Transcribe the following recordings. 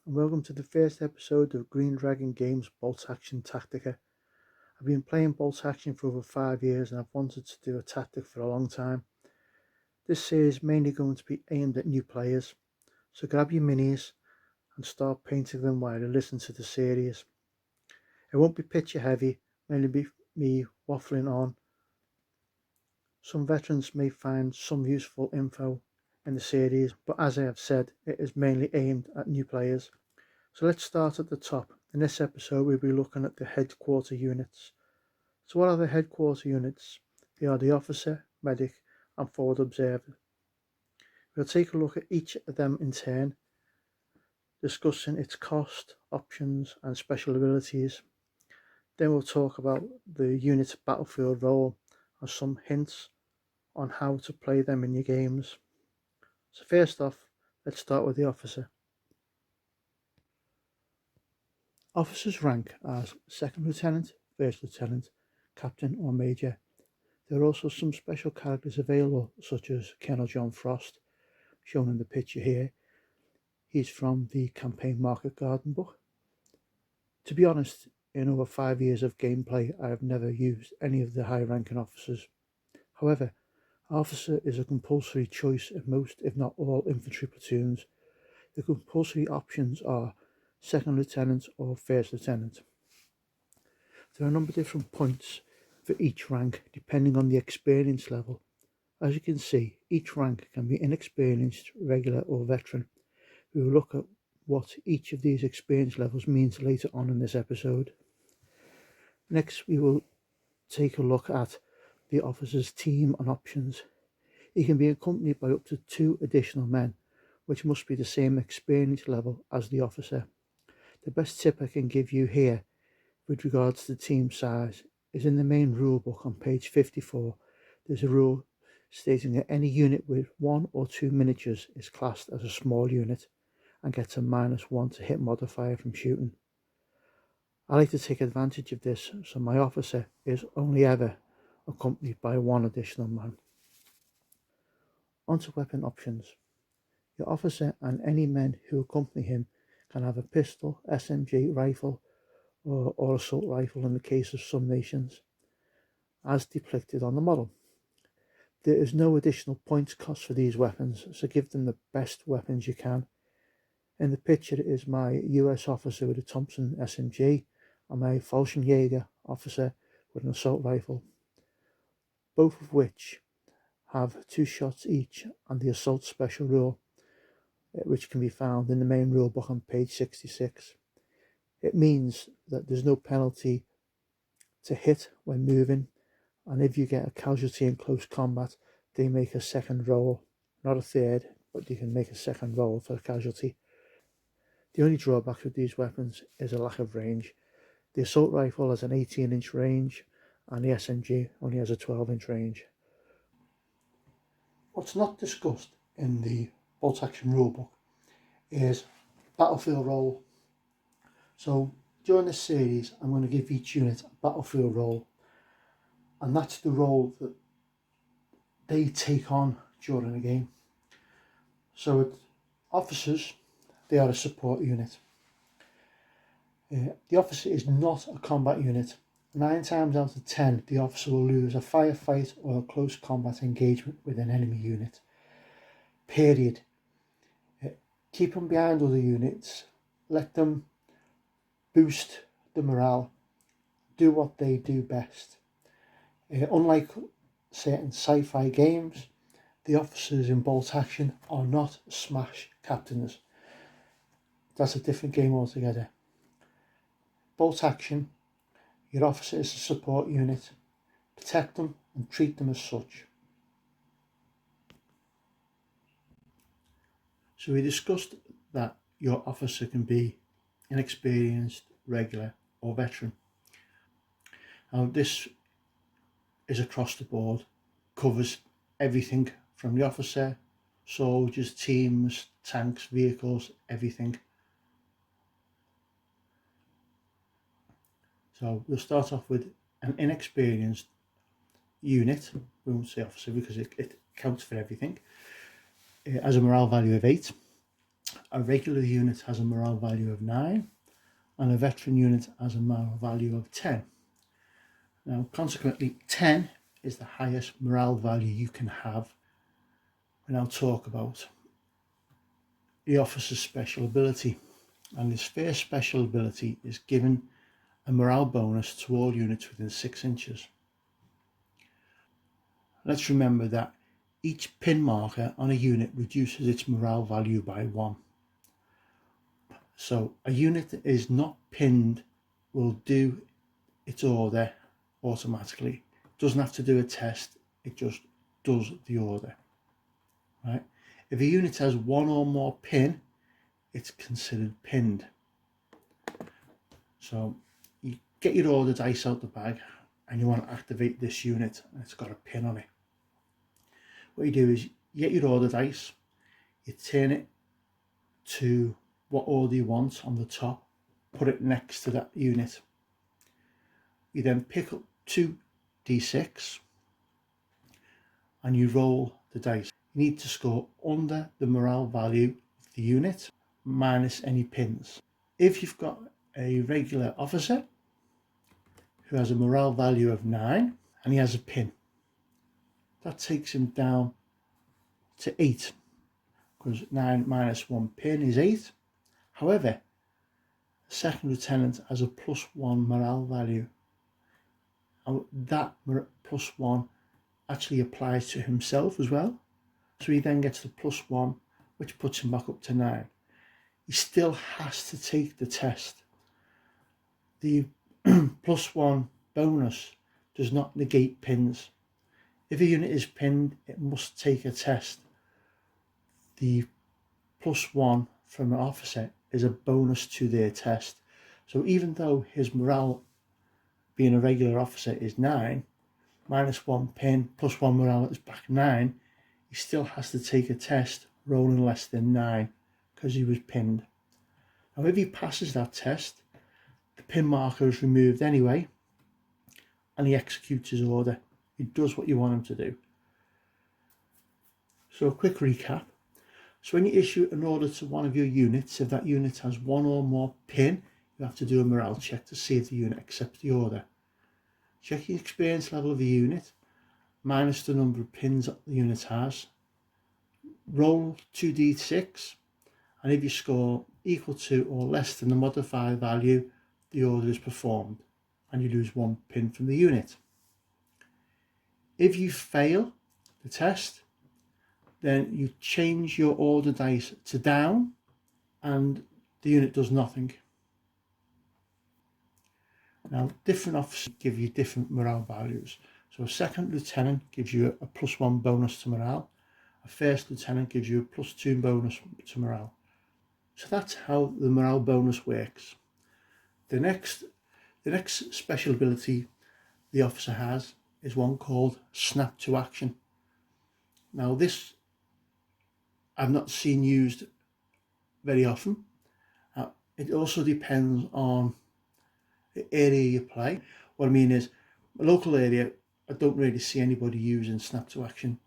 and welcome to the first episode of Green Dragon Games Bolt Action Tactica. I've been playing Bolt Action for over 5 years and I've wanted to do a tactic for a long time. This series is mainly going to be aimed at new players, so grab your minis and start painting them while you listen to the series. It won't be picture heavy, mainly be me waffling on. Some veterans may find some useful info in the series, but as I have said, it is mainly aimed at new players. So let's start at the top. In this episode, we'll be looking at the Headquarter Units. So what are the Headquarter Units? They are the Officer, Medic and Forward Observer. We'll take a look at each of them in turn, discussing its cost, options and special abilities. Then we'll talk about the unit's battlefield role and some hints on how to play them in your games. So first off, let's start with the Officer. Officers rank as Second Lieutenant, First Lieutenant, Captain or Major. There are also some special characters available, such as Colonel John Frost, shown in the picture here. He's from the Campaign Market Garden book. To be honest, in over 5 years of gameplay, I have never used any of the high-ranking officers. However, officer is a compulsory choice in most, if not all, infantry platoons. The compulsory options are Second Lieutenant or First Lieutenant. There are a number of different points for each rank depending on the experience level. As you can see, each rank can be inexperienced, regular or veteran. We will look at what each of these experience levels means later on in this episode. Next, we will take a look at the officer's team and options. He can be accompanied by up to 2 additional men, which must be the same experience level as the officer. The best tip I can give you here with regards to team size is in the main rulebook on page 54. There's a rule stating that any unit with 1 or 2 miniatures is classed as a small unit and gets a -1 to hit modifier from shooting. I like to take advantage of this, so my officer is only ever accompanied by 1 additional man. On to weapon options. Your officer and any men who accompany him can have a pistol, SMG, rifle or assault rifle in the case of some nations, as depicted on the model. There is no additional points cost for these weapons, so give them the best weapons you can. In the picture is my US officer with a Thompson SMG and my Fallschirmjäger officer with an assault rifle, both of which have 2 shots each and the assault special rule, which can be found in the main rulebook on page 66. It means that there's no penalty to hit when moving, and if you get a casualty in close combat, they make a second roll, not a third, but you can make a second roll for a casualty. The only drawback with these weapons is a lack of range. The assault rifle has an 18-inch range and the SMG only has a 12-inch range. What's not discussed in the Bolt Action rulebook is battlefield role. So during this series, I'm going to give each unit a battlefield role, and that's the role that they take on during a game. So with officers, they are a support unit. The officer is not a combat unit. 9 times out of 10, the officer will lose a firefight or a close combat engagement with an enemy unit. Period. Keep them behind other units. Let them boost the morale. Do what they do best. Unlike certain sci-fi games, the officers in Bolt Action are not smash captains. That's a different game altogether. Bolt Action, your officer is a support unit. Protect them and treat them as such. So we discussed that your officer can be inexperienced, regular or veteran. Now this is across the board, covers everything from the officer, soldiers, teams, tanks, vehicles, everything. So we'll start off with an inexperienced unit. We won't say officer because it counts for everything. It has a morale value of 8. a regular unit has a morale value of 9 and a veteran unit has a morale value of 10. Now consequently 10 is the highest morale value you can have. And I'll talk about the officer's special ability, and his first special ability is given a morale bonus to all units within 6 inches. Let's remember that each pin marker on a unit reduces its morale value by 1. So a unit that is not pinned will do its order automatically. It doesn't have to do a test, it just does the order. Right? If a unit has 1 or more pin, it's considered pinned. So you get your order dice out the bag and you want to activate this unit and it's got a pin on it. What you do is you get your order dice, you turn it to what order you want on the top, put it next to that unit. You then pick up 2d6 and you roll the dice. You need to score under the morale value of the unit minus any pins. If you've got a regular officer who has a morale value of 9 and he has a pin, that takes him down to 8, because 9 minus 1 pin is 8. However, the second lieutenant has a +1 morale value, and that +1 actually applies to himself as well. So he then gets the +1, which puts him back up to 9. He still has to take the test. The +1 bonus does not negate pins. If a unit is pinned, it must take a test. The +1 from an officer is a bonus to their test. So even though his morale, being a regular officer, is 9, minus 1 pin, +1 morale is back 9, he still has to take a test rolling less than 9 because he was pinned. Now if he passes that test, the pin marker is removed anyway and he executes his order. He does what you want him to do. So a quick recap. So when you issue an order to one of your units, if that unit has 1 or more pin, you have to do a morale check to see if the unit accepts the order. Check the experience level of the unit, minus the number of pins that the unit has. Roll 2d6, and if you score equal to or less than the modifier value, the order is performed, and you lose 1 pin from the unit. If you fail the test, then you change your order dice to down and the unit does nothing. Now different officers give you different morale values. So a second lieutenant gives you a +1 bonus to morale. A first lieutenant gives you a +2 bonus to morale. So that's how the morale bonus works. The next special ability the officer has is one called snap to action. Now this I've not seen used very often. It also depends on the area you play. What I mean is, a local area, I don't really see anybody using snap to action.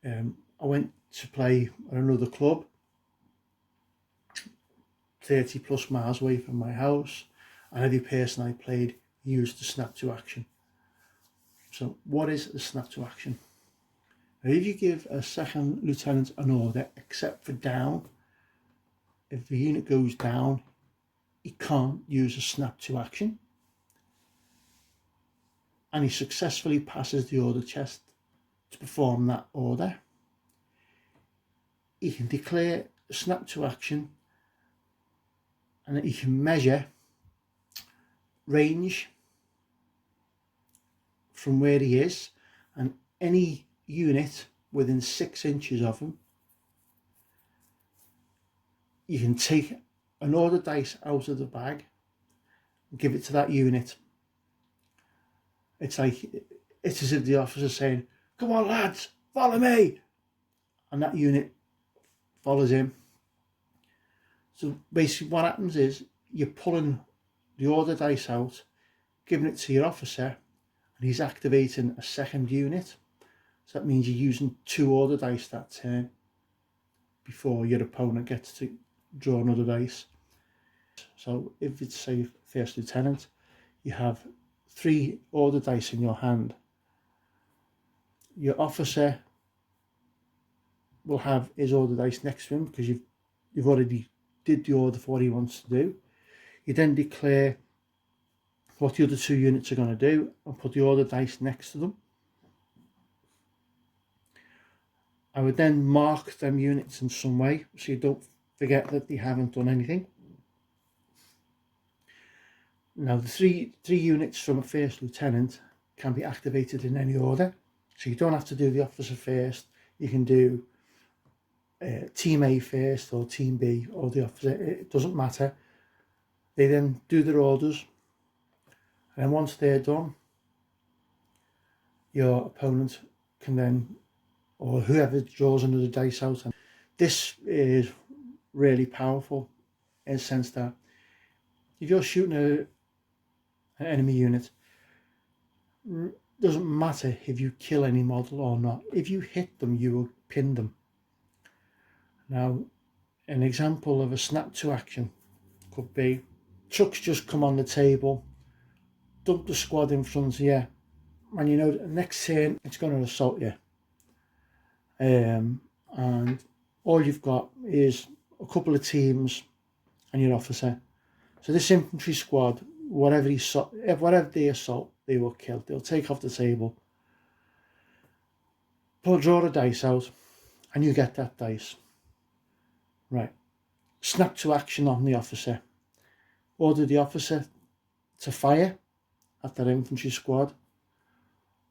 I went to play at another club 30 plus miles away from my house, and every person I played used the snap to action. So what is the snap to action? Now, if you give a second lieutenant an order, except for down, if the unit goes down, he can't use a snap to action, and he successfully passes the order test to perform that order, he can declare a snap to action, and he can measure range from where he is, and any unit within 6 inches of him, you can take an order dice out of the bag and give it to that unit. It's as if the officer's saying, "Come on lads, follow me," and that unit follows him. So basically what happens is you're pulling the order dice out, giving it to your officer, and he's activating a second unit. So that means you're using 2 order dice that turn before your opponent gets to draw another dice. So if it's, say, first lieutenant, you have 3 order dice in your hand. Your officer will have his order dice next to him because you've already did the order for what he wants to do. You then declare what the other 2 units are going to do and put the order dice next to them. I would then mark them units in some way so you don't forget that they haven't done anything. Now the three units from a first lieutenant can be activated in any order, so you don't have to do the officer first. You can do team A first or team B or the officer, it doesn't matter. They then do their orders, and once they're done, your opponent can then, or whoever draws another dice out. And this is really powerful in the sense that if you're shooting an enemy unit, it doesn't matter if you kill any model or not. If you hit them, you will pin them. Now, an example of a snap to action could be trucks just come on the table, dump the squad in front of you, and you know the next turn it's going to assault you. And all you've got is a couple of teams and your officer. So this infantry squad, whatever they assault, they will kill. They'll take off the table. Draw the dice out, and you get that dice. Right. Snap to action on the officer. Order the officer to fire at that infantry squad.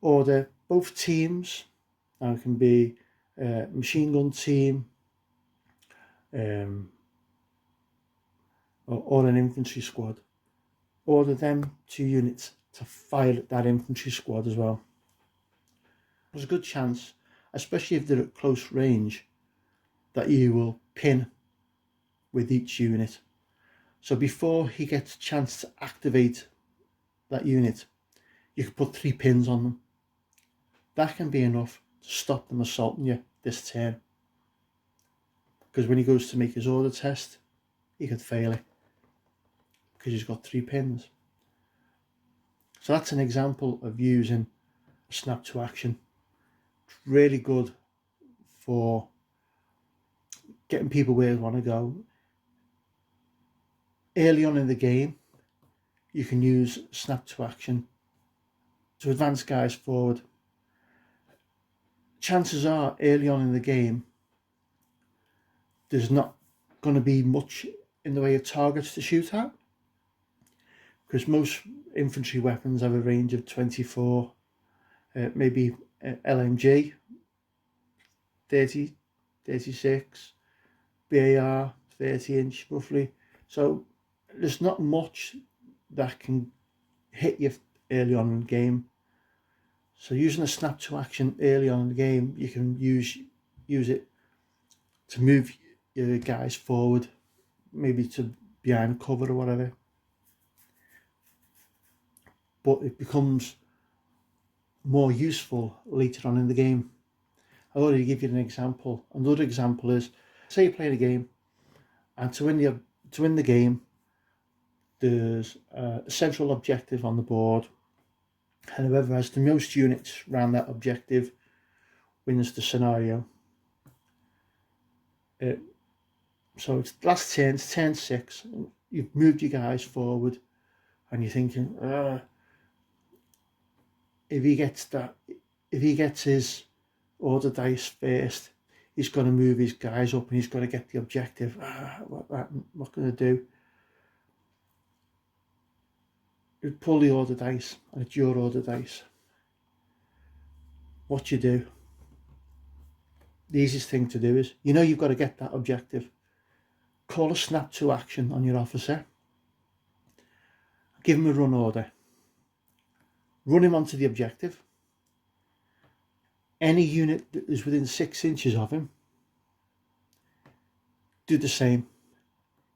Order both teams. Now it can be a machine gun team or an infantry squad. Order them 2 units to fire at that infantry squad as well. There's a good chance, especially if they're at close range, that you will pin with each unit. So before he gets a chance to activate that unit, you can put 3 pins on them. That can be enough to stop them assaulting you this turn. Because when he goes to make his order test, he could fail it because he's got 3 pins. So that's an example of using a snap to action. It's really good for getting people where they want to go. Early on in the game, you can use snap to action to advance guys forward. Chances are early on in the game, there's not going to be much in the way of targets to shoot at, because most infantry weapons have a range of 24, maybe LMG 30, 36, BAR 30-inch roughly. So there's not much that can hit you early on in the game. So using a snap to action early on in the game, you can use it to move your guys forward, maybe to behind cover or whatever. But it becomes more useful later on in the game. I'll already give you an example. Another example is, say you play the game, and to win the game, there's a central objective on the board, and whoever has the most units around that objective wins the scenario. So it's last turn, it's turn 6. You've moved your guys forward, and you're thinking, if he gets his order dice first, he's going to move his guys up and he's going to get the objective. What can I do? You pull the order dice, and it's your order dice. What you do? The easiest thing to do is, you know you've got to get that objective. Call a snap to action on your officer. Give him a run order. Run him onto the objective. Any unit that is within 6 inches of him, do the same.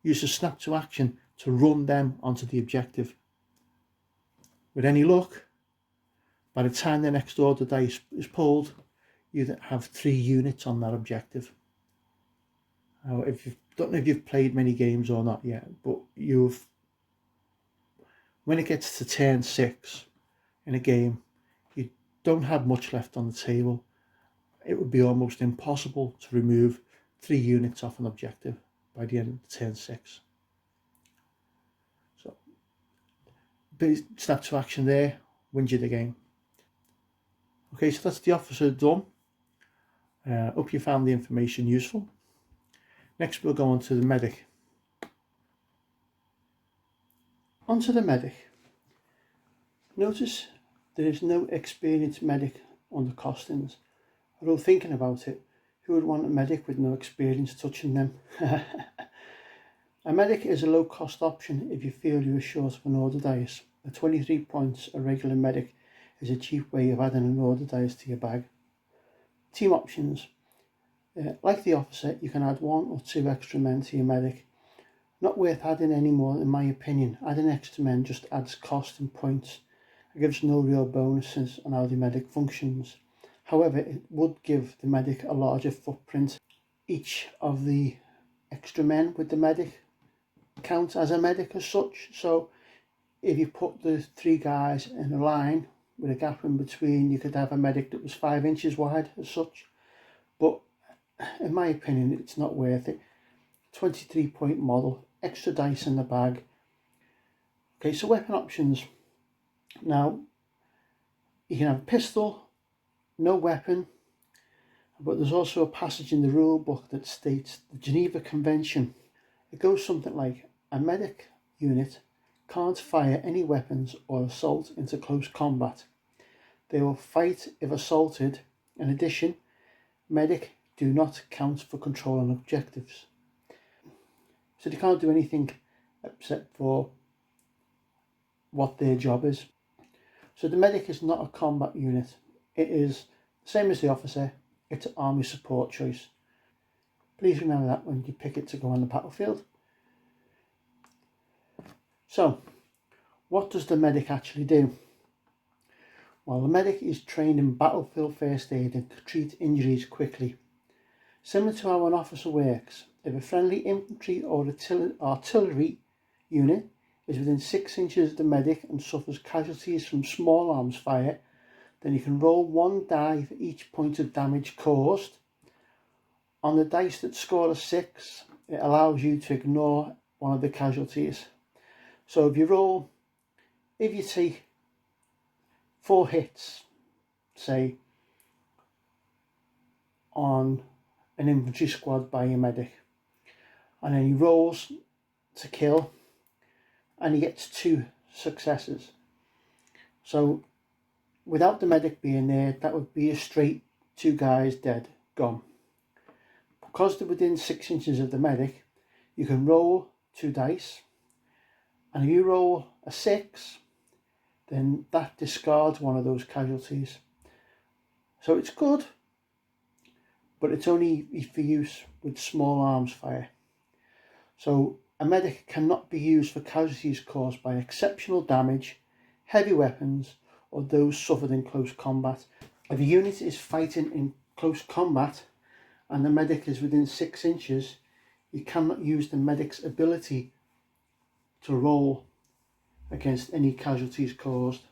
Use a snap to action to run them onto the objective. With any luck, by the time the next order dice is pulled, you have 3 units on that objective. Now, if you've don't know if you've played many games or not yet, but when it gets to turn 6 in a game, you don't have much left on the table. It would be almost impossible to remove 3 units off an objective by the end of turn 6. So, big snap to action there, wins you the game. Okay, so that's the officer done. Hope you found the information useful. Next we'll go on to the medic. Onto the medic. Notice there is no experienced medic on the costings. Although thinking about it, who would want a medic with no experience touching them? A medic is a low cost option if you feel you are short of an order dice. At 23 points, a regular medic is a cheap way of adding an order dice to your bag. Team options. Like the officer, you can add 1 or 2 extra men to your medic. Not worth adding any more in my opinion. Adding extra men just adds cost and points. It gives no real bonuses on how the medic functions. However, it would give the medic a larger footprint. Each of the extra men with the medic count as a medic as such. So if you put the 3 guys in a line with a gap in between, you could have a medic that was 5 inches wide as such. But in my opinion, it's not worth it. 23 point model, extra dice in the bag. Okay, so weapon options. Now, you can have a pistol, no weapon, but there's also a passage in the rule book that states the Geneva Convention. It goes something like, a medic unit can't fire any weapons or assault into close combat. They will fight if assaulted. In addition, medic do not count for controlling objectives. So they can't do anything except for what their job is. So the medic is not a combat unit. It is the same as the officer. It's an army support choice. Please remember that when you pick it to go on the battlefield. So, what does the medic actually do? Well, the medic is trained in battlefield first aid and can treat injuries quickly. Similar to how an officer works, if a friendly infantry or artillery unit is within 6 inches of the medic and suffers casualties from small arms fire, then you can roll 1 die for each point of damage caused. On the dice that score a 6, it allows you to ignore one of the casualties. So if you take 4 hits, say, on an infantry squad by your medic, and then he rolls to kill, and he gets 2 successes. So without the medic being there, that would be a straight 2 guys dead, gone. Because they're within 6 inches of the medic, you can roll 2 dice, and if you roll a 6, then that discards one of those casualties. So it's good, but it's only for use with small arms fire. So a medic cannot be used for casualties caused by exceptional damage, heavy weapons, or those suffered in close combat. If a unit is fighting in close combat and the medic is within 6 inches, you cannot use the medic's ability to roll against any casualties caused.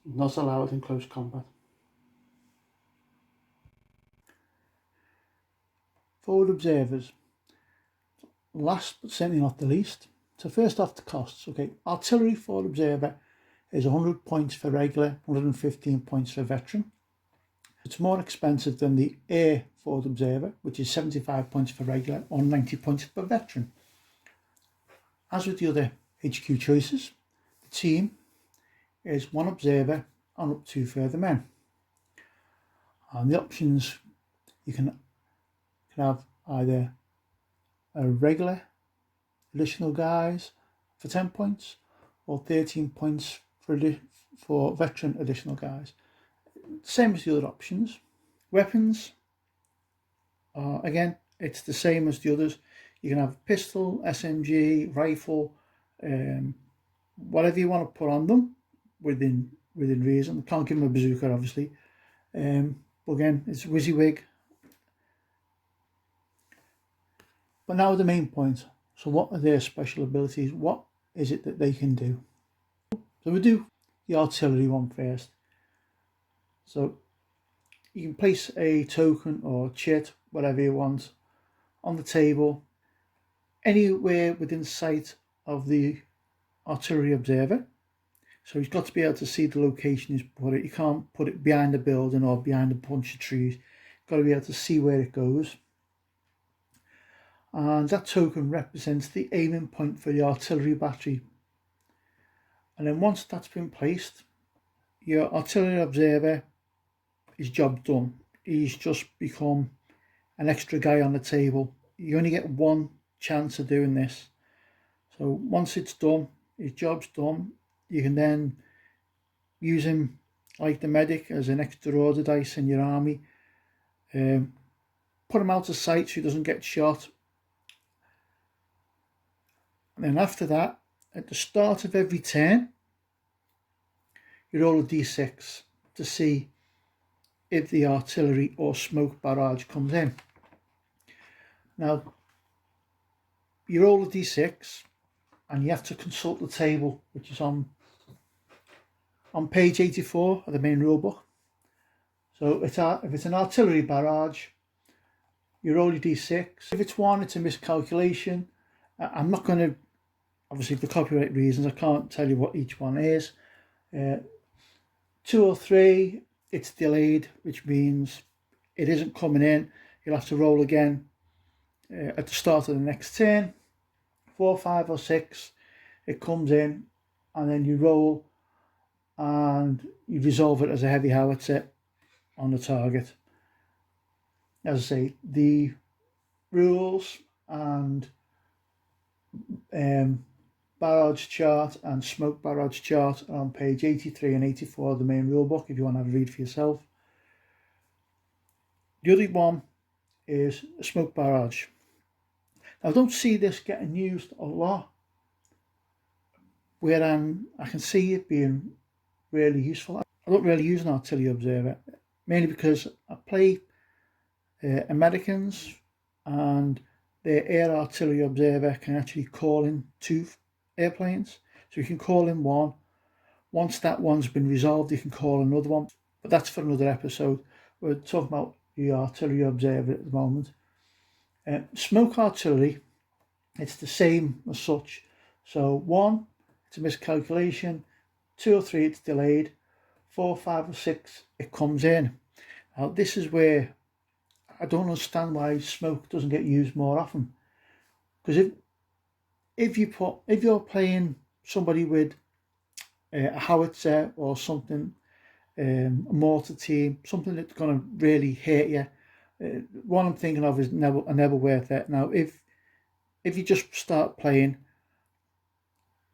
Not allowed in close combat. Forward observers. Last but certainly not the least. So first off, the costs. Okay, artillery forward observer is 100 points for regular, 115 points for veteran. It's more expensive than the air forward observer, which is 75 points for regular or 90 points for veteran. As with the other HQ choices, the team is 1 observer and up 2 further men. And the options, you can have either a regular additional guys for 10 points or 13 points for veteran additional guys. Same as the other options. Weapons, again, it's the same as the others. You can have pistol, SMG, rifle, whatever you want to put on them within reason. Can't give them a bazooka, obviously. But again, it's WYSIWYG. But now the main point. So what are their special abilities? What is it that they can do? So we do the artillery one first. So you can place a token or chit, whatever you want, on the table, anywhere within sight of the artillery observer. So he's got to be able to see the location he's put it. You can't put it behind a building or behind a bunch of trees. You've got to be able to see where it goes. And that token represents the aiming point for the artillery battery. And then once that's been placed, your artillery observer, his job's done. He's just become an extra guy on the table. You only get one chance of doing this. So once it's done, his job's done, you can then use him like the medic as an extra order dice in your army. Put him out of sight so he doesn't get shot. And then after that, at the start of every turn, you roll a d6 to see if the artillery or smoke barrage comes in. Now, you roll a d6 and you have to consult the table, which is on page 84 of the main rulebook. So if it's an artillery barrage, you roll your d6. If it's one, it's a miscalculation. I'm not going to, obviously for copyright reasons, I can't tell you what each one is. 2 or 3, it's delayed, which means it isn't coming in. You'll have to roll again at the start of the next turn. 4, 5 or 6, it comes in, and then you roll and you resolve it as a heavy howitzer on the target. As I say, the rules and barrage chart and smoke barrage chart are on page 83 and 84 of the main rulebook if you want to have a read for yourself. The other one is a smoke barrage. Now, I don't see this getting used a lot, where I can see it being really useful. I don't really use an artillery observer, mainly because I play Americans, and their air artillery observer can actually call in 2 airplanes. So you can call in one. Once that one's been resolved, you can call another one. But that's for another episode. We're talking about the artillery observer at the moment. Smoke artillery, it's the same as such. So 1, it's a miscalculation. 2 or 3, it's delayed. 4, 5 or 6, it comes in. Now this is where I don't understand why smoke doesn't get used more often. Because if you're playing somebody with a howitzer or something, a mortar team, something that's going to really hurt you. What I'm thinking of is a Nebelwerfer. Now, if you just start playing,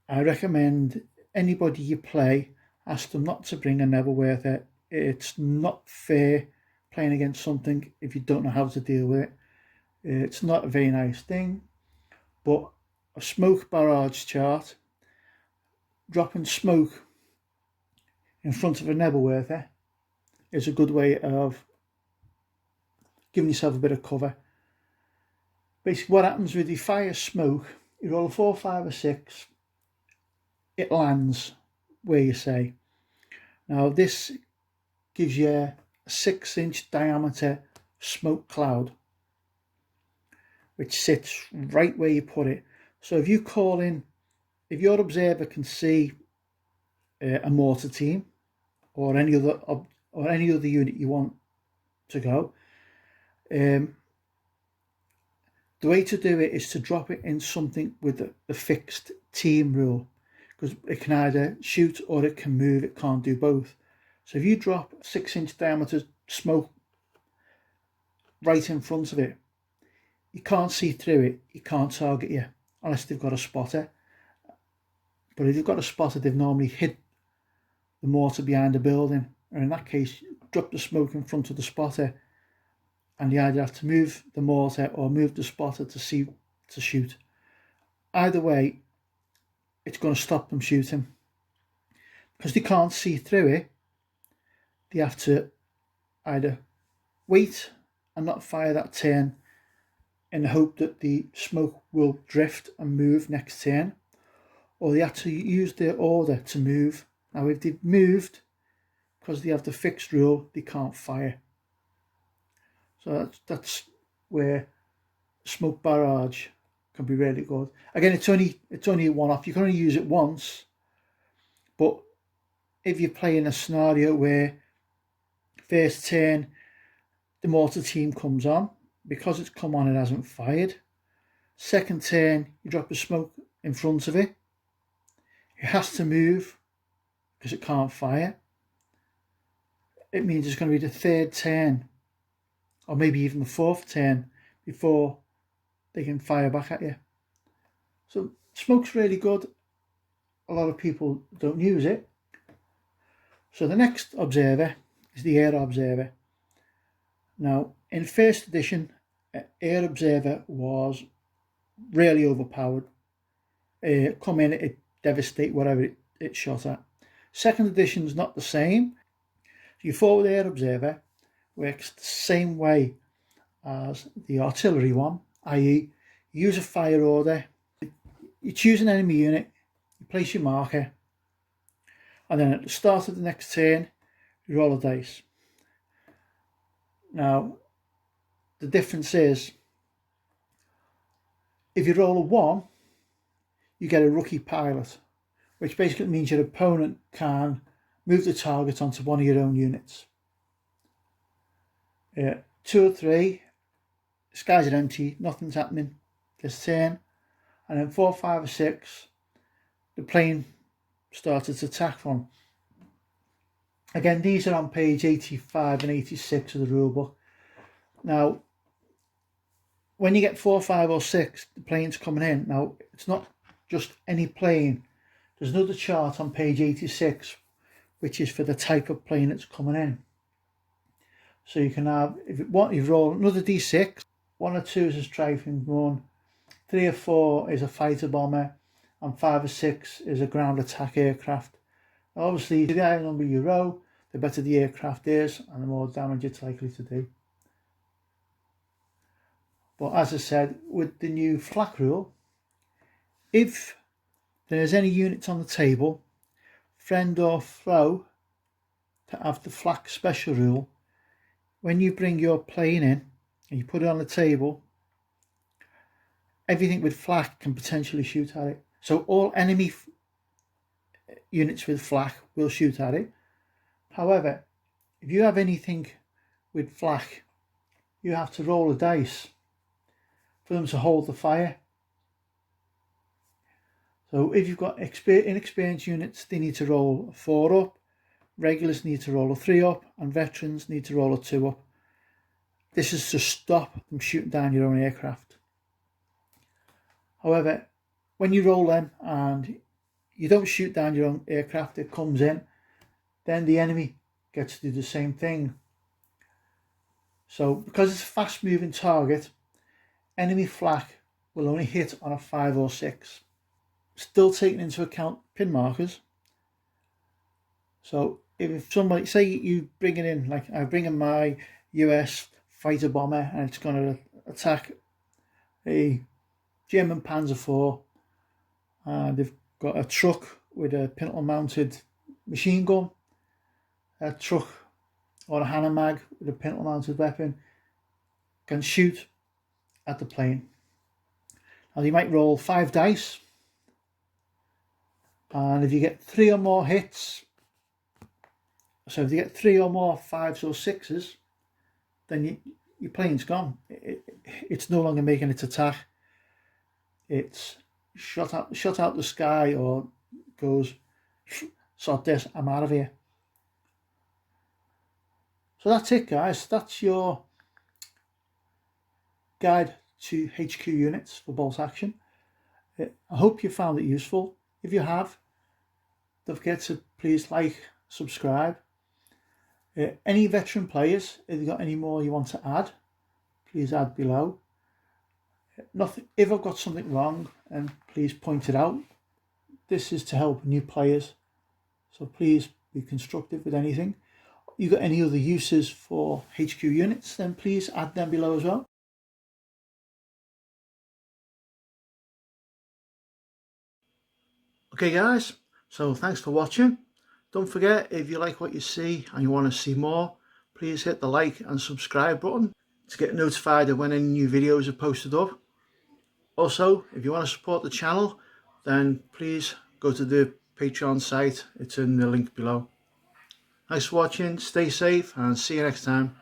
I recommend anybody you play, ask them not to bring a Nebelwerfer. It's not fair playing against something if you don't know how to deal with it. It's not a very nice thing. But a smoke barrage chart, dropping smoke in front of a Nebelwerfer is a good way of giving yourself a bit of cover. Basically, what happens with you fire smoke, you roll a 4, 5 or 6, it lands where you say. Now this gives you a 6-inch diameter smoke cloud, which sits right where you put it. So if you call in, if your observer can see a mortar team or any other unit you want to go, the way to do it is to drop it in something with the fixed team rule, because it can either shoot or it can move. It can't do both. So if you drop 6-inch diameter smoke right in front of it, you can't see through it. You can't target you unless they've got a spotter. But if they've got a spotter, they've normally hid the mortar behind a building, and in that case, drop the smoke in front of the spotter, and you either have to move the mortar or move the spotter to shoot. Either way, it's going to stop them shooting. Because they can't see through it, they have to either wait and not fire that turn in the hope that the smoke will drift and move next turn, or they actually use their order to move. Now if they've moved, because they have the fixed rule, they can't fire. So that's where smoke barrage can be really good. Again, it's only a one-off. You can only use it once, but if you're playing a scenario where first turn the mortar team comes on, because it's come on, it hasn't fired. Second turn, you drop a smoke in front of it. It has to move because it can't fire. It means it's going to be the third turn, or maybe even the fourth turn, before they can fire back at you. So smoke's really good. A lot of people don't use it. So the next observer is the air observer. Now in first edition, air observer was really overpowered. Come in, it devastate whatever it shot at. Second edition is not the same. Your forward air observer works the same way as the artillery one, i.e. you use a fire order, you choose an enemy unit, you place your marker, and then at the start of the next turn you roll a dice. Now the difference is, if you roll a 1, you get a rookie pilot, which basically means your opponent can move the target onto one of your own units. 2 or 3, skies are empty, nothing's happening this turn, and then 4, 5 or 6, the plane starts its attack from. Again, these are on page 85 and 86 of the rulebook. Now when you get 4, 5 or 6, the plane's coming in. Now it's not just any plane. There's another chart on page 86 which is for the type of plane that's coming in. So you can have, if you want, you roll another d6. 1 or 2 is a strafing one, 3 or 4 is a fighter bomber, and 5 or 6 is a ground attack aircraft. Obviously, the higher number you roll, the better the aircraft is and the more damage it's likely to do. But as I said, with the new flak rule, if there's any units on the table, friend or foe, to have the flak special rule, when you bring your plane in and you put it on the table, everything with flak can potentially shoot at it. So all enemy units with flak will shoot at it. However, if you have anything with flak, you have to roll a dice for them to hold the fire. So if you've got inexperienced units, they need to roll a 4 up, regulars need to roll a 3 up, and veterans need to roll a 2 up. This is to stop them shooting down your own aircraft. However, when you roll them and you don't shoot down your own aircraft, it comes in, then the enemy gets to do the same thing. So because it's a fast moving target, enemy flak will only hit on a 5 or 6. Still taking into account pin markers. So if somebody, say you bring it in, like I bring in my US fighter bomber and it's going to attack a German Panzer IV, and they've got a truck with a pintle mounted machine gun, a truck or a Hannah mag with a pintle mounted weapon, can shoot at the plane. Now you might roll 5 dice, and if you get 3 or more hits, so if you get 3 or more 5s or 6s, then your plane's gone. It's no longer making its attack. It's shot out the sky, or goes, sod this, I'm out of here. So that's it, guys. That's your guide to HQ units for bolt action. I hope you found it useful. If you have, don't forget to please like, subscribe. Any veteran players, if you've got any more you want to add, please add below. Nothing. If I've got something wrong, and please point it out. This is to help new players, so please be constructive with anything. You got any other uses for HQ units, then please add them below as well. Okay guys, so thanks for watching. Don't forget, if you like what you see and you want to see more, please hit the like and subscribe button to get notified of when any new videos are posted up. Also, if you want to support the channel, then please go to the Patreon site. It's in the link below. Thanks for watching, stay safe and see you next time.